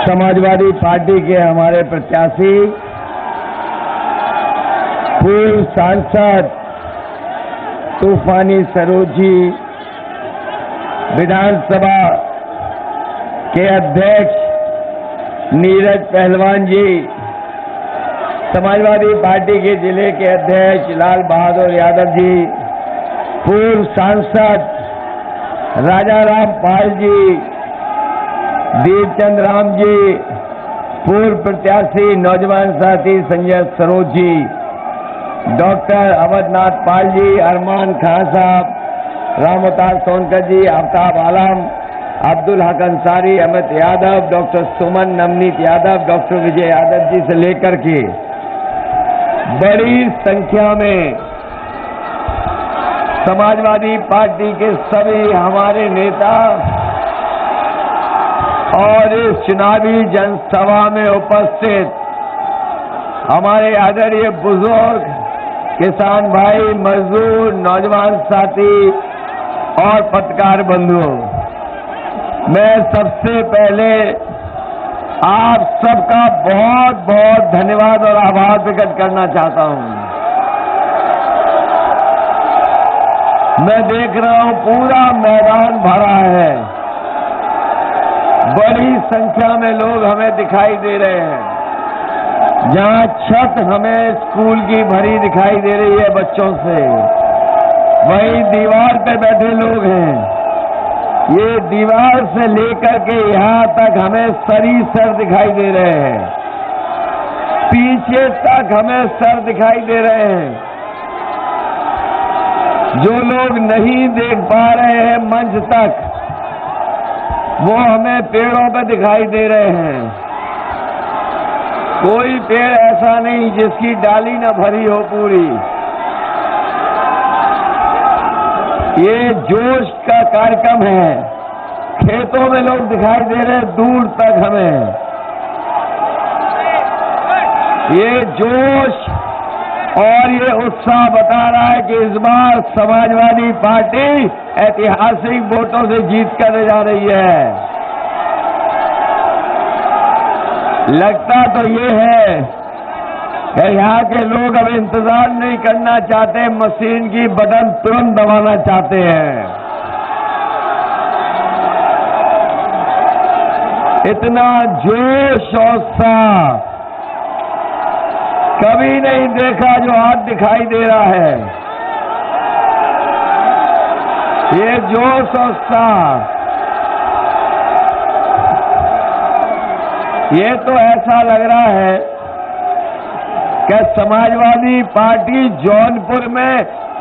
Samajwadi party के हमारे प्रत्याशी पूर्व सांसद तूफानी सरोज जी, विधानसभा के अध्यक्ष नीरज पहलवान जी, समाजवादी पार्टी के जिले के अध्यक्ष लाल बहादुर यादव जी, पूर्व सांसद राजा राम पाल जी, दीपचंद राम जी, पूर्व प्रत्याशी नौजवान साथी संजय सरोज जी, डॉक्टर अवधनाथ पाल जी, अरमान खान साहब, रामोतार सोनकर जी, आफ्ताब आलम, अब्दुल हक अंसारी, अमित यादव, डॉक्टर सुमन नवनीत यादव, डॉक्टर विजय यादव जी से लेकर के बड़ी संख्या में समाजवादी पार्टी के सभी हमारे नेता और इस चुनावी जनसभा में उपस्थित हमारे आदरणीय बुजुर्ग, किसान भाई, मजदूर, नौजवान साथी और पत्रकार बंधुओं, मैं सबसे पहले आप सबका बहुत बहुत धन्यवाद और आभार प्रकट करना चाहता हूं। मैं देख रहा हूं पूरा मैदान भरा है, बड़ी संख्या में लोग हमें दिखाई दे रहे हैं। जहां छत हमें स्कूल की भरी दिखाई दे रही है बच्चों से, वहीं दीवार पे बैठे लोग हैं। ये दीवार से लेकर के यहां तक हमें सर दिखाई दे रहे हैं, पीछे तक हमें सर दिखाई दे रहे हैं। जो लोग नहीं देख पा रहे हैं मंच तक, वो हमें पेड़ों पे दिखाई दे रहे हैं। कोई पेड़ ऐसा नहीं जिसकी डाली न भरी हो पूरी। ये जोश का कार्यक्रम है। खेतों में लोग दिखाई दे रहे हैं दूर तक हमें। ये जोश और ये उत्साह बता रहा है कि इस बार समाजवादी पार्टी ऐतिहासिक वोटों से जीत कर जा रही है। लगता तो ये है कि यहाँ के लोग अब इंतजार नहीं करना चाहते, मशीन की बटन तुरंत दबाना चाहते हैं। इतना जोश और उत्साह कभी नहीं देखा जो आज दिखाई दे रहा है। ये जोश और उत्साह, ये तो ऐसा लग रहा है कि समाजवादी पार्टी जौनपुर में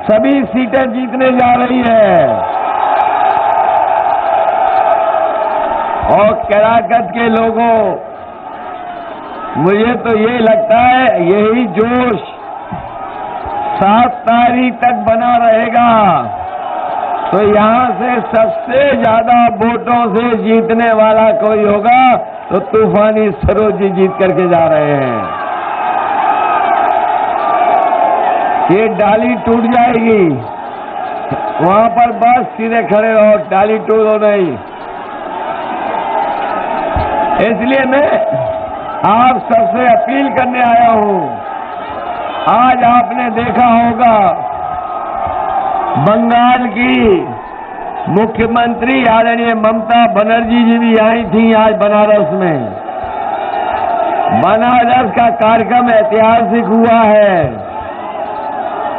सभी सीटें जीतने जा रही है। और कराकत के लोगों, मुझे तो ये लगता है यही जोश 7 तारीख तक बना रहेगा तो यहां से सबसे ज्यादा वोटों से जीतने वाला कोई होगा तो तूफानी सरोज जी जीत करके जा रहे हैं। ये डाली टूट जाएगी, वहां पर बस सीधे खड़े रहो, डाली टूटो नहीं। इसलिए मैं आप सबसे अपील करने आया हूं। आज आपने देखा होगा बंगाल की मुख्यमंत्री आदरणीय ममता बनर्जी जी भी आई थी आज बनारस में। बनारस का कार्यक्रम ऐतिहासिक हुआ है।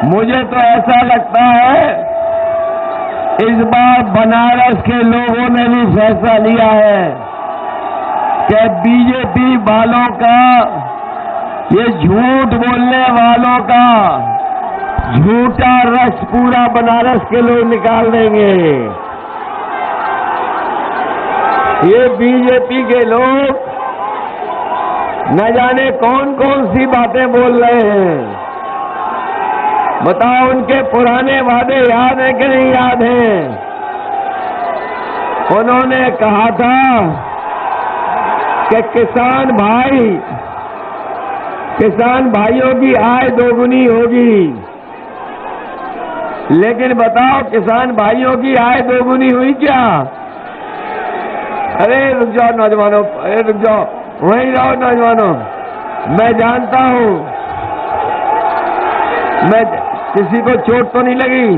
मुझे तो ऐसा लगता है इस बार बनारस के लोगों ने भी फैसला लिया है कि बीजेपी वालों का, ये झूठ बोलने वालों का झूठा रस पूरा बनारस के लोग निकाल देंगे। ये बीजेपी के लोग न जाने कौन कौन सी बातें बोल रहे हैं। बताओ, उनके पुराने वादे याद हैं कि नहीं याद हैं? उन्होंने कहा था कि किसान भाइयों की आय दोगुनी होगी। लेकिन बताओ, किसान भाइयों की आय दोगुनी हुई क्या? अरे रुक जाओ नौजवानों, अरे रुक जाओ, वहीं रहो नौजवानों। मैं जानता हूं, मैं किसी को चोट तो नहीं लगी।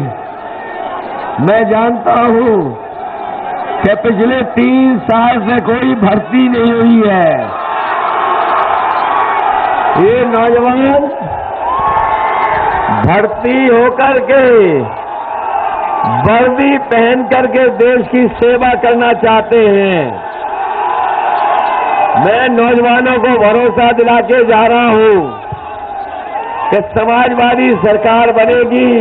मैं जानता हूं कि पिछले 3 साल से कोई भर्ती नहीं हुई है। ये नौजवान भर्ती होकर के, वर्दी पहन करके देश की सेवा करना चाहते हैं। मैं नौजवानों को भरोसा दिला के जा रहा हूं कि समाजवादी सरकार बनेगी।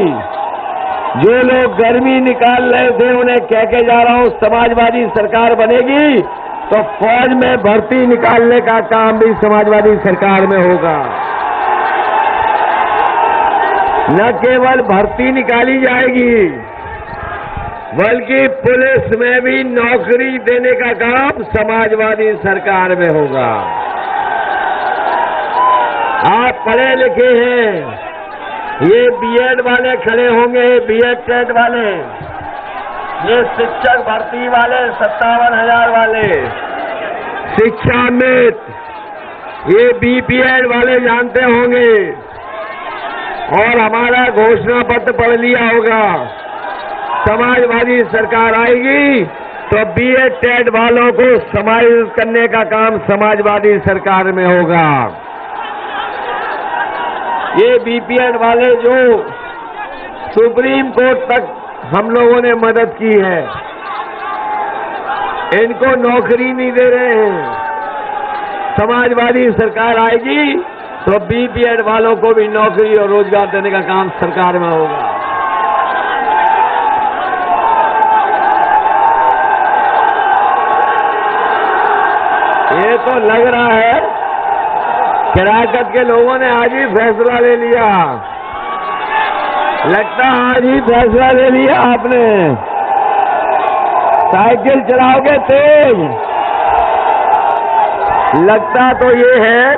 जो लोग गर्मी निकाल रहे थे उन्हें कह के जा रहा हूं, समाजवादी सरकार बनेगी तो फौज में भर्ती निकालने का काम भी समाजवादी सरकार में होगा। न केवल भर्ती निकाली जाएगी बल्कि पुलिस में भी नौकरी देने का काम समाजवादी सरकार में होगा। आप पढ़े लिखे हैं, ये बीएड वाले खड़े होंगे, बीएड टेट वाले, ये शिक्षक भर्ती वाले 57,000 वाले, शिक्षा मित्र, ये बीपीएड वाले जानते होंगे और हमारा घोषणा पत्र पढ़ लिया होगा। समाजवादी सरकार आएगी तो बीएड टेट वालों को समायोजित करने का काम समाजवादी सरकार में होगा। ये बीपीएड वाले जो सुप्रीम कोर्ट तक हम लोगों ने मदद की है, इनको नौकरी नहीं दे रहे हैं। समाजवादी सरकार आएगी तो बीपीएड वालों को भी नौकरी और रोजगार देने का काम सरकार में होगा। ये तो लग रहा है शराकत के लोगों ने आज ही फैसला ले लिया। लगता आज ही फैसला ले लिया आपने। साइकिल चलाओगे तेज। लगता तो ये है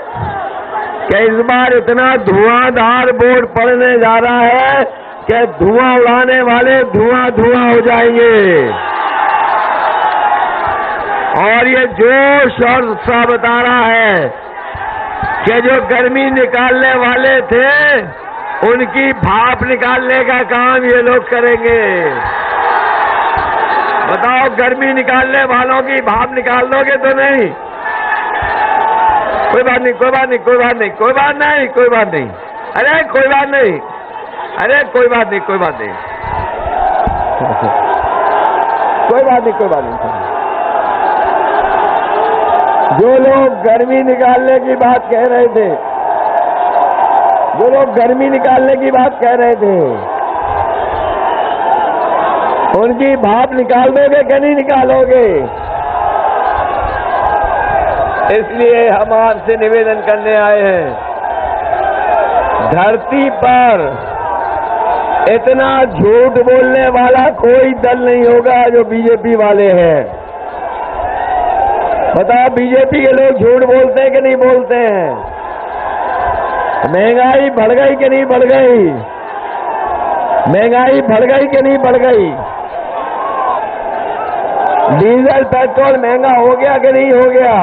कि इस बार इतना धुआंधार बोर्ड पड़ने जा रहा है कि धुआं उड़ाने वाले धुआं धुआं हो जाएंगे। और ये जोश और उत्साह बता रहा है कि जो गर्मी निकालने वाले थे उनकी भाप निकालने का काम ये लोग करेंगे। बताओ, गर्मी निकालने वालों की भाप निकाल दोगे तो नहीं? कोई बात नहीं, कोई बात नहीं, कोई बात नहीं, कोई बात नहीं, कोई बात नहीं। अरे कोई बात नहीं, अरे कोई बात नहीं, कोई बात नहीं, कोई बात नहीं, कोई बात नहीं। जो लोग गर्मी निकालने की बात कह रहे थे, जो लोग गर्मी निकालने की बात कह रहे थे, उनकी भाप निकाल दोगे कि नहीं निकालोगे? इसलिए हम आपसे निवेदन करने आए हैं, धरती पर इतना झूठ बोलने वाला कोई दल नहीं होगा जो बीजेपी वाले हैं। बताओ, बीजेपी के लोग झूठ बोलते हैं कि नहीं बोलते हैं? महंगाई बढ़ गई कि नहीं बढ़ गई? महंगाई बढ़ गई कि नहीं बढ़ गई? डीजल पेट्रोल महंगा हो गया कि नहीं हो गया?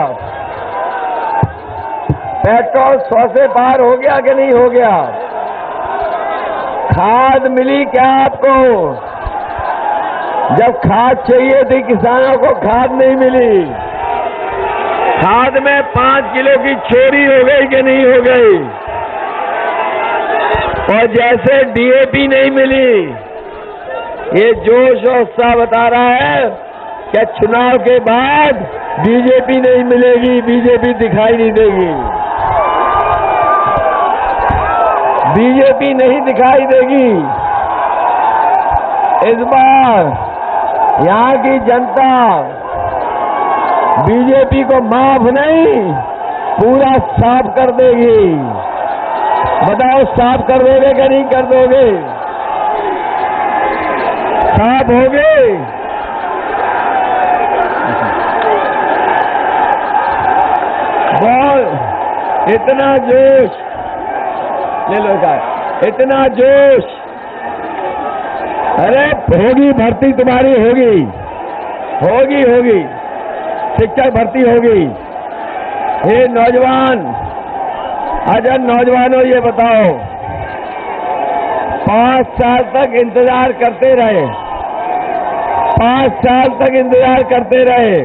पेट्रोल 100 से पार हो गया कि नहीं हो गया? खाद मिली क्या आपको? जब खाद चाहिए थी किसानों को, खाद नहीं मिली। खाद में 5 किलो की चोरी हो गई कि नहीं हो गई? और जैसे डीएपी नहीं मिली, ये जोश और उत्साह बता रहा है कि चुनाव के बाद बीजेपी नहीं मिलेगी, बीजेपी दिखाई नहीं देगी, बीजेपी नहीं दिखाई देगी। इस बार यहाँ की जनता बीजेपी को माफ नहीं, पूरा साफ कर देगी। बताओ, साफ कर दोगे कि नहीं कर दोगे? साफ होगे? बहुत इतना जोश ले लो का, इतना जोश। अरे होगी भर्ती, तुम्हारी होगी, होगी, होगी। शिक्षक भर्ती होगी। ये नौजवान, अगर नौजवानों ये बताओ, 5 साल तक इंतजार करते रहे, 5 साल तक इंतजार करते रहे,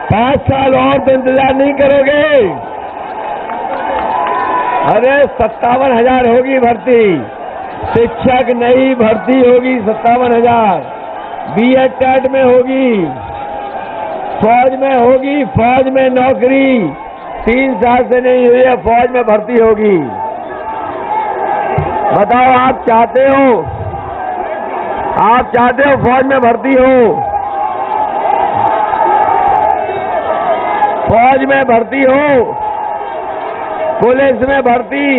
5 साल और तो इंतजार नहीं करोगे? अरे 57,000 होगी भर्ती, शिक्षक नई भर्ती होगी 57,000, बीएड टेट में होगी, फौज में होगी, फौज में नौकरी 3 साल से नहीं हुई है, फौज में भर्ती होगी। बताओ, आप चाहते हो फौज में भर्ती हो? फौज में भर्ती हो, पुलिस में भर्ती?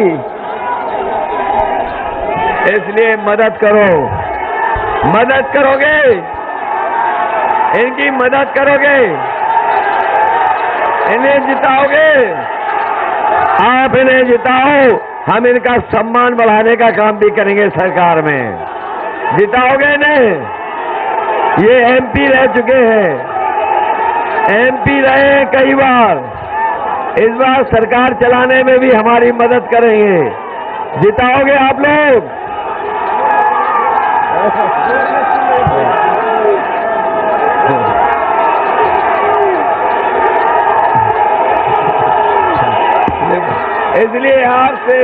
इसलिए मदद करो, मदद करोगे? इनकी मदद करोगे? इन्हें जिताओगे? आप इन्हें जिताओ, हम इनका सम्मान बढ़ाने का काम भी करेंगे सरकार में। जिताओगे इन्हें? ये एमपी रह चुके हैं, एमपी रहे कई बार, इस बार सरकार चलाने में भी हमारी मदद करेंगे। जिताओगे आप लोग? इसलिए आपसे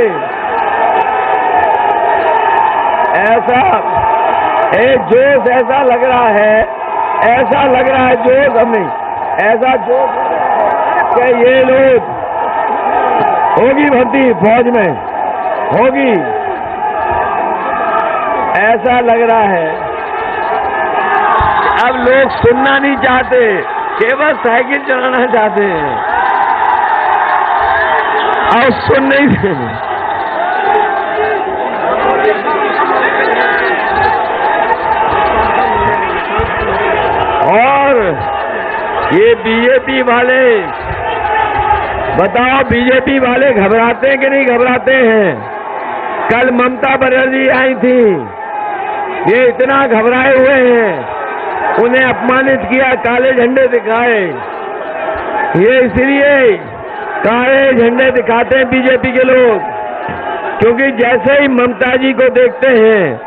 ऐसा जोश ऐसा लग रहा है, ऐसा लग रहा है जोश, हमें ऐसा जोश कि ये लोग, होगी भर्ती फौज में, होगी, ऐसा लग रहा है। अब लोग सुनना नहीं चाहते, केवल साइकिल चलाना चाहते हैं और सुन नहीं देते। और ये बीजेपी वाले, बताओ बीजेपी वाले घबराते हैं कि नहीं घबराते हैं? कल ममता बनर्जी आई थी, ये इतना घबराए हुए हैं, उन्हें अपमानित किया, काले झंडे दिखाए। ये इसलिए काले झंडे दिखाते हैं बीजेपी के लोग, क्योंकि जैसे ही ममता जी को देखते हैं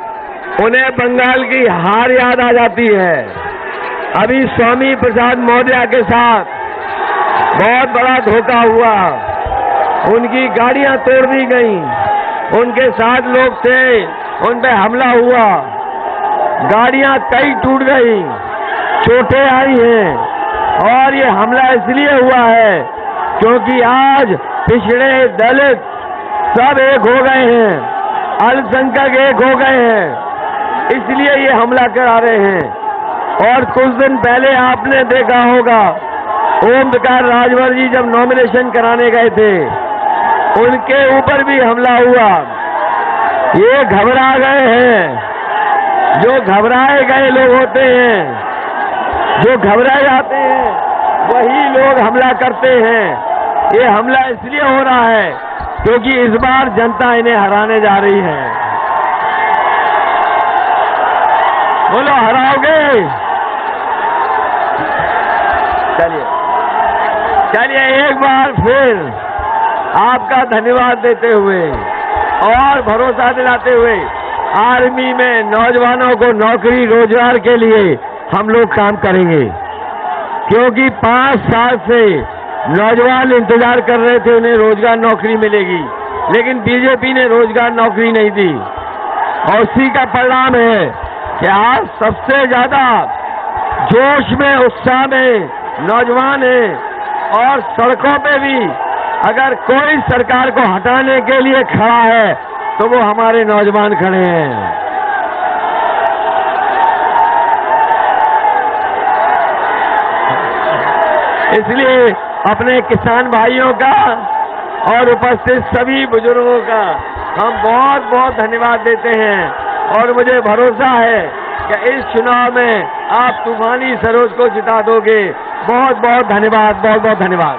उन्हें बंगाल की हार याद आ जाती है। अभी स्वामी प्रसाद मौर्य के साथ बहुत बड़ा धोखा हुआ, उनकी गाड़ियां तोड़ दी गईं, उनके साथ लोग थे, उन पे हमला हुआ, गाड़ियां कई टूट गई, चोटें आई हैं। और ये हमला इसलिए हुआ है क्योंकि आज पिछड़े दलित सब एक हो गए हैं, अल्पसंख्यक एक हो गए हैं, इसलिए ये हमला करा रहे हैं। और कुछ दिन पहले आपने देखा होगा, ओम प्रकाश राजभर जी जब नॉमिनेशन कराने गए थे, उनके ऊपर भी हमला हुआ। ये घबरा गए हैं, जो घबराए गए लोग होते हैं, जो घबराए जाते हैं, वही लोग हमला करते हैं। ये हमला इसलिए हो रहा है क्योंकि इस बार जनता इन्हें हराने जा रही है। बोलो, हराओगे? चलिए एक बार फिर आपका धन्यवाद देते हुए और भरोसा दिलाते हुए, आर्मी में नौजवानों को नौकरी रोजगार के लिए हम लोग काम करेंगे, क्योंकि 5 साल से नौजवान इंतजार कर रहे थे उन्हें रोजगार नौकरी मिलेगी, लेकिन बीजेपी ने रोजगार नौकरी नहीं दी। और उसी का परिणाम है कि आज सबसे ज्यादा जोश में, उत्साह में नौजवान हैं। और सड़कों पे भी अगर कोई सरकार को हटाने के लिए खड़ा है तो वो हमारे नौजवान खड़े हैं। इसलिए अपने किसान भाइयों का और उपस्थित सभी बुजुर्गों का हम बहुत बहुत धन्यवाद देते हैं। और मुझे भरोसा है कि इस चुनाव में आप तूफानी सरोज को जिता दोगे। बहुत बहुत धन्यवाद, बहुत बहुत धन्यवाद।